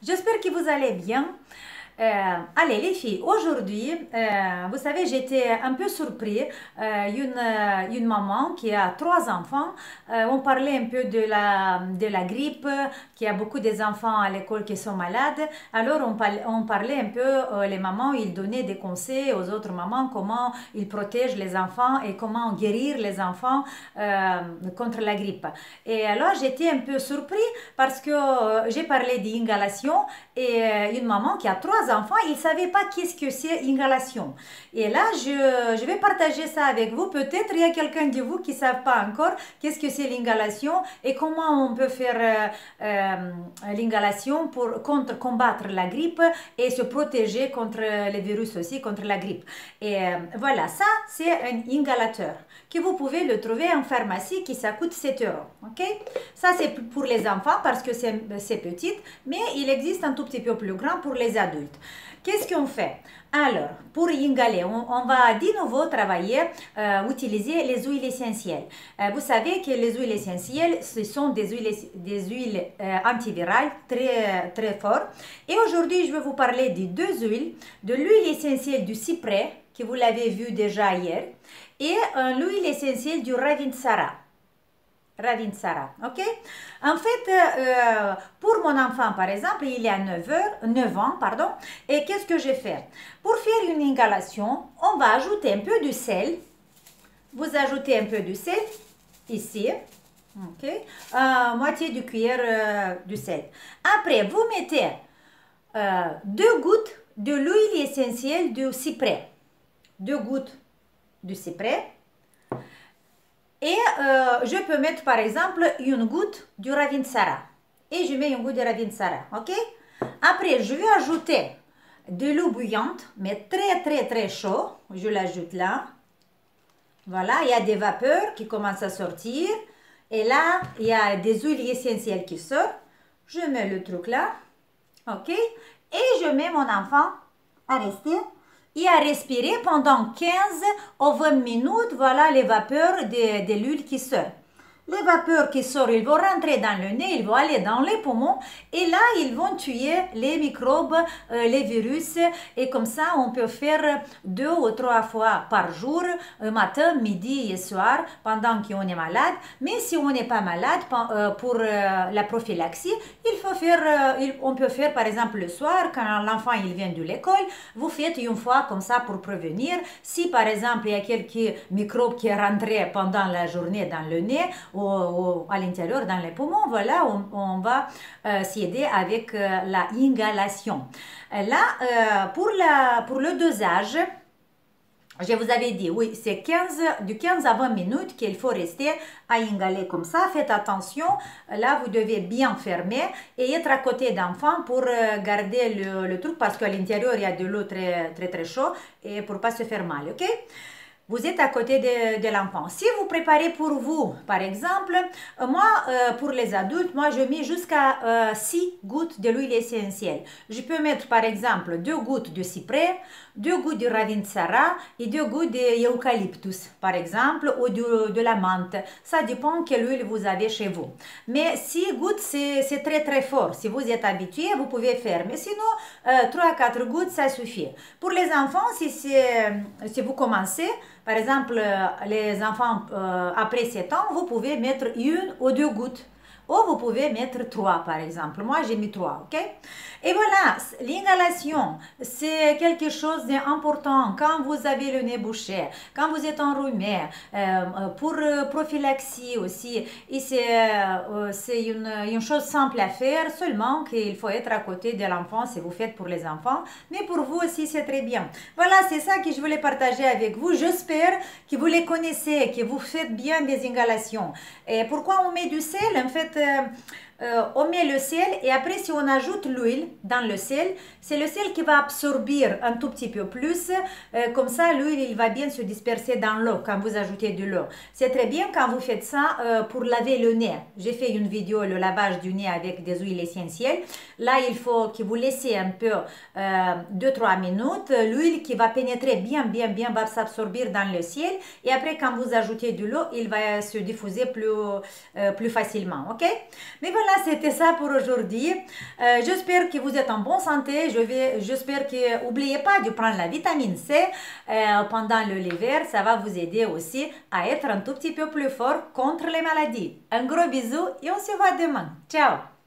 J'espère que vous allez bien. Allez les filles, aujourd'hui, vous savez, j'étais un peu surpris. Une maman qui a trois enfants, on parlait un peu de la grippe, qu'il y a beaucoup des enfants à l'école qui sont malades. Alors on parlait un peu, les mamans, ils donnaient des conseils aux autres mamans, comment ils protègent les enfants et comment guérir les enfants contre la grippe. Et alors j'étais un peu surpris parce que j'ai parlé d'inhalation et une maman qui a trois enfants, ils ne savaient pas qu'est-ce que c'est inhalation. Et là, je vais partager ça avec vous. Peut-être il y a quelqu'un de vous qui ne savent pas encore qu'est-ce que c'est l'inhalation et comment on peut faire l'inhalation pour combattre la grippe et se protéger contre les virus aussi, contre la grippe. Et voilà, ça c'est un inhalateur que vous pouvez le trouver en pharmacie qui ça coûte 7 euros. Ok? Ça c'est pour les enfants parce que c'est petit, mais il existe un tout petit peu plus grand pour les adultes. Qu'est-ce qu'on fait? Alors, pour inhaler, on va de nouveau travailler, utiliser les huiles essentielles. Vous savez que les huiles essentielles, ce sont des huiles antivirales très, très fortes. Et aujourd'hui, je vais vous parler de deux huiles, de l'huile essentielle du cyprès, que vous l'avez vu déjà hier, et l'huile essentielle du Ravinsara. Ravinsara, ok? En fait, pour mon enfant, par exemple, il a 9 ans, pardon, et qu'est-ce que j'ai fait? Pour faire une inhalation, on va ajouter un peu de sel. Vous ajoutez un peu de sel, ici, ok? Moitié de cuillère de sel. Après, vous mettez 2 gouttes de l'huile essentielle du cyprès. 2 gouttes de cyprès. Et je peux mettre par exemple une goutte du Ravinsara. Et je mets une goutte de Ravinsara, ok? Après, je vais ajouter de l'eau bouillante, mais très très très chaud. Je l'ajoute là. Voilà, il y a des vapeurs qui commencent à sortir. Et là, il y a des huiles essentielles qui sortent. Je mets le truc là, ok? Et je mets mon enfant à rester et à respirer pendant 15 ou 20 minutes, voilà les vapeurs de l'huile qui sort. Les vapeurs qui sortent, ils vont rentrer dans le nez, ils vont aller dans les poumons et là, ils vont tuer les microbes, les virus et comme ça, on peut faire 2 ou 3 fois par jour, matin, midi et soir, pendant qu'on est malade. Mais si on n'est pas malade, pour la prophylaxie, il faut faire, on peut faire par exemple le soir, quand l'enfant il vient de l'école, vous faites une fois comme ça pour prévenir. Si par exemple, il y a quelques microbes qui est rentré pendant la journée dans le nez, ou à l'intérieur dans les poumons, voilà, on va s'aider avec la inhalation. Là, pour le dosage, je vous avais dit, oui, c'est de 15 à 20 minutes qu'il faut rester à inhaler comme ça. Faites attention, là, vous devez bien fermer et être à côté d'enfant pour garder le truc parce qu'à l'intérieur, il y a de l'eau très, très, très chaud et pour pas se faire mal, ok? Vous êtes à côté de l'enfant. Si vous préparez pour vous, par exemple, moi, pour les adultes, moi, je mets jusqu'à 6 gouttes de l'huile essentielle. Je peux mettre, par exemple, 2 gouttes de cyprès, 2 gouttes de Ravinsara et 2 gouttes d'eucalyptus, par exemple, ou de la menthe. Ça dépend quelle huile vous avez chez vous. Mais 6 gouttes, c'est très, très fort. Si vous êtes habitué, vous pouvez faire. Mais sinon, 3 à 4 gouttes, ça suffit. Pour les enfants, si vous commencez, par exemple, les enfants après 7 ans, vous pouvez mettre 1 ou 2 gouttes. Ou vous pouvez mettre 3 par exemple. Moi, j'ai mis 3, ok? Et voilà, l'inhalation, c'est quelque chose d'important quand vous avez le nez bouché, quand vous êtes enrhumé, pour prophylaxie aussi. Et c'est une chose simple à faire, seulement qu'il faut être à côté de l'enfant si vous faites pour les enfants. Mais pour vous aussi, c'est très bien. Voilà, c'est ça que je voulais partager avec vous. J'espère que vous les connaissez, que vous faites bien des inhalations. Et pourquoi on met du sel? En fait, on met le sel et après si on ajoute l'huile dans le sel, c'est le sel qui va absorber un tout petit peu plus, comme ça l'huile il va bien se disperser dans l'eau quand vous ajoutez de l'eau. C'est très bien quand vous faites ça pour laver le nez. J'ai fait une vidéo le lavage du nez avec des huiles essentielles. Là il faut que vous laissez un peu 2-3 minutes, l'huile qui va pénétrer bien va s'absorber dans le ciel et après quand vous ajoutez de l'eau, il va se diffuser plus facilement, ok? Mais voilà. voilà, c'était ça pour aujourd'hui. J'espère que vous êtes en bonne santé. J'espère que n'oubliez pas de prendre la vitamine C pendant l'hiver. Ça va vous aider aussi à être un tout petit peu plus fort contre les maladies. Un gros bisou et on se voit demain. Ciao!